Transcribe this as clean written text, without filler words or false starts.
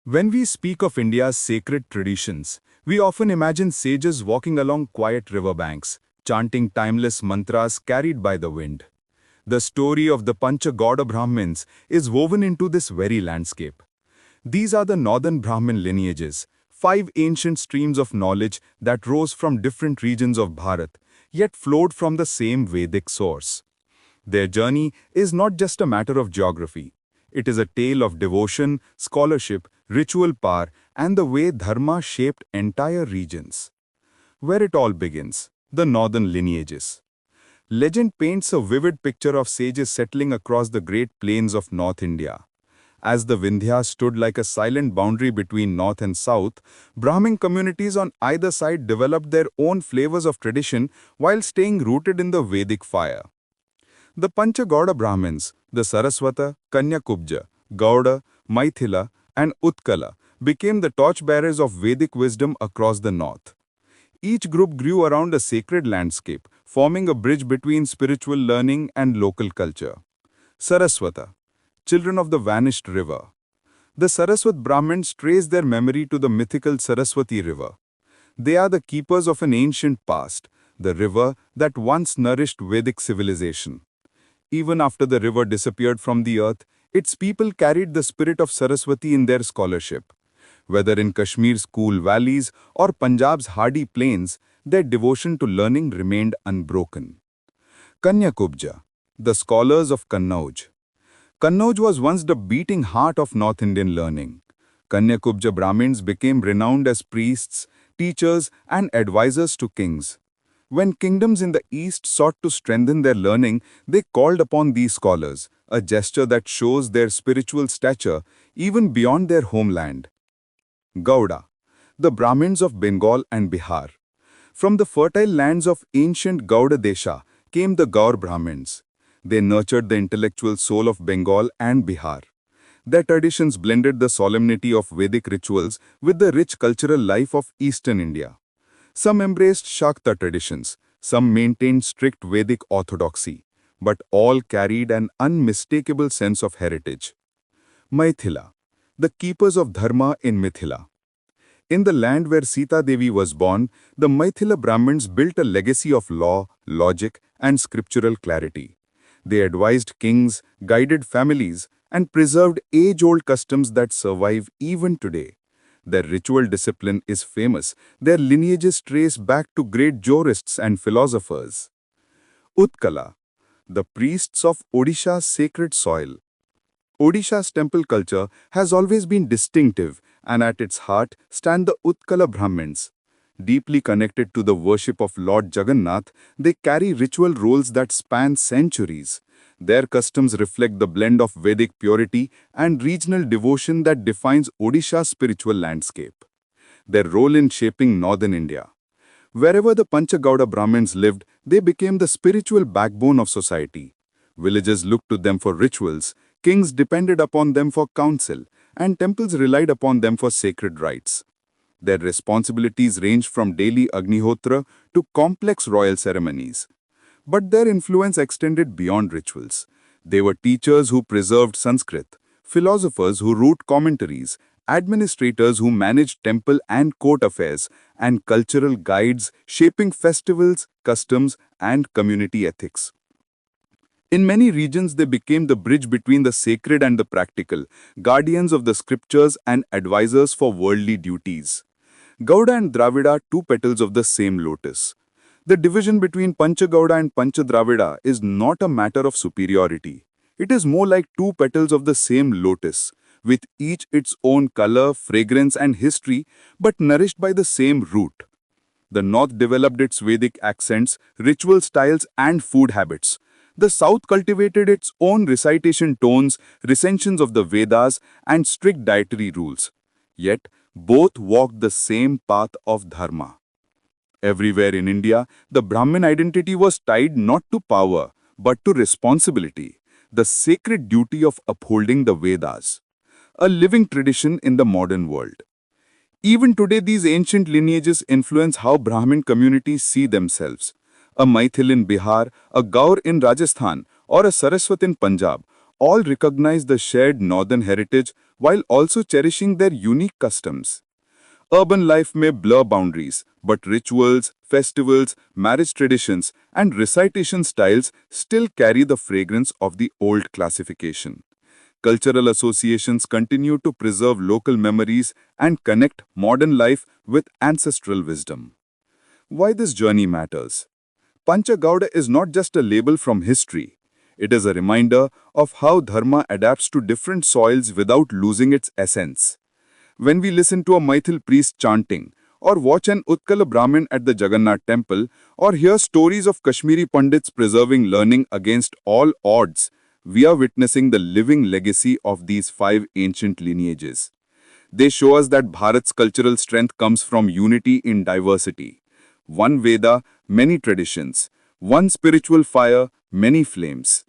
When we speak of India's sacred traditions, we often imagine sages walking along quiet riverbanks, chanting timeless mantras carried by the wind. The story of the Pancha-Gauda Brahmins is woven into this very landscape. These are the northern Brahmin lineages, 5 ancient streams of knowledge that rose from different regions of Bharat, yet flowed from the same Vedic source. Their journey is not just a matter of geography. It is a tale of devotion, scholarship, ritual power, and the way dharma shaped entire regions. Where it all begins, the northern lineages. Legend paints a vivid picture of sages settling across the great plains of North India. As the Vindhya stood like a silent boundary between north and south, Brahmin communities on either side developed their own flavors of tradition while staying rooted in the Vedic fire. The Pancha-Gauda Brahmins, the Saraswata, Kanya-Kubja, Gauda, Maithila, and Utkala, became the torchbearers of Vedic wisdom across the north. Each group grew around a sacred landscape, forming a bridge between spiritual learning and local culture. Saraswata, children of the vanished river. The Saraswat Brahmins trace their memory to the mythical Saraswati river. They are the keepers of an ancient past, the river that once nourished Vedic civilization. Even after the river disappeared from the earth, its people carried the spirit of Saraswati in their scholarship. Whether in Kashmir's cool valleys or Punjab's hardy plains, their devotion to learning remained unbroken. Kanya-Kubja, the scholars of Kannauj. Kannauj was once the beating heart of North Indian learning. Kanya-Kubja Brahmins became renowned as priests, teachers, and advisors to kings. When kingdoms in the east sought to strengthen their learning, they called upon these scholars, a gesture that shows their spiritual stature even beyond their homeland. Gauda, the Brahmins of Bengal and Bihar. From the fertile lands of ancient Gauda Desha came the Gaur Brahmins. They nurtured the intellectual soul of Bengal and Bihar. Their traditions blended the solemnity of Vedic rituals with the rich cultural life of eastern India. Some embraced Shakta traditions, some maintained strict Vedic orthodoxy, but all carried an unmistakable sense of heritage. Maithila, the keepers of dharma in Mithila. In the land where Sita Devi was born, the Maithila Brahmins built a legacy of law, logic, and scriptural clarity. They advised kings, guided families, and preserved age-old customs that survive even today. Their ritual discipline is famous. Their lineages trace back to great jurists and philosophers. Utkala, the priests of Odisha's sacred soil. Odisha's temple culture has always been distinctive, and at its heart stand the Utkala Brahmins. Deeply connected to the worship of Lord Jagannath, they carry ritual roles that span centuries. Their customs reflect the blend of Vedic purity and regional devotion that defines Odisha's spiritual landscape. Their role in shaping northern India. Wherever the Pancha-Gauda Brahmins lived, they became the spiritual backbone of society. Villages looked to them for rituals, kings depended upon them for counsel, and temples relied upon them for sacred rites. Their responsibilities ranged from daily Agnihotra to complex royal ceremonies. But their influence extended beyond rituals. They were teachers who preserved Sanskrit, philosophers who wrote commentaries, administrators who managed temple and court affairs, and cultural guides shaping festivals, customs, and community ethics. In many regions, they became the bridge between the sacred and the practical, guardians of the scriptures and advisors for worldly duties. Gauda and Dravida, two petals of the same lotus. The division between Pancha-Gauda and Pancha-Dravida is not a matter of superiority. It is more like two petals of the same lotus, with each its own color, fragrance, and history, but nourished by the same root. The north developed its Vedic accents, ritual styles, and food habits. The south cultivated its own recitation tones, recensions of the Vedas, and strict dietary rules. Yet, both walked the same path of dharma. Everywhere in India, the Brahmin identity was tied not to power, but to responsibility, the sacred duty of upholding the Vedas, a living tradition in the modern world. Even today, these ancient lineages influence how Brahmin communities see themselves. A Maithil in Bihar, a Gaur in Rajasthan, or a Saraswat in Punjab all recognize the shared northern heritage while also cherishing their unique customs. Urban life may blur boundaries, but rituals, festivals, marriage traditions, and recitation styles still carry the fragrance of the old classification. Cultural associations continue to preserve local memories and connect modern life with ancestral wisdom. Why this journey matters? Panchagauda is not just a label from history. It is a reminder of how dharma adapts to different soils without losing its essence. When we listen to a Maithil priest chanting, or watch an Utkala Brahmin at the Jagannath temple, or hear stories of Kashmiri Pandits preserving learning against all odds, we are witnessing the living legacy of these five ancient lineages. They show us that Bharat's cultural strength comes from unity in diversity. One Veda, many traditions. One spiritual fire, many flames.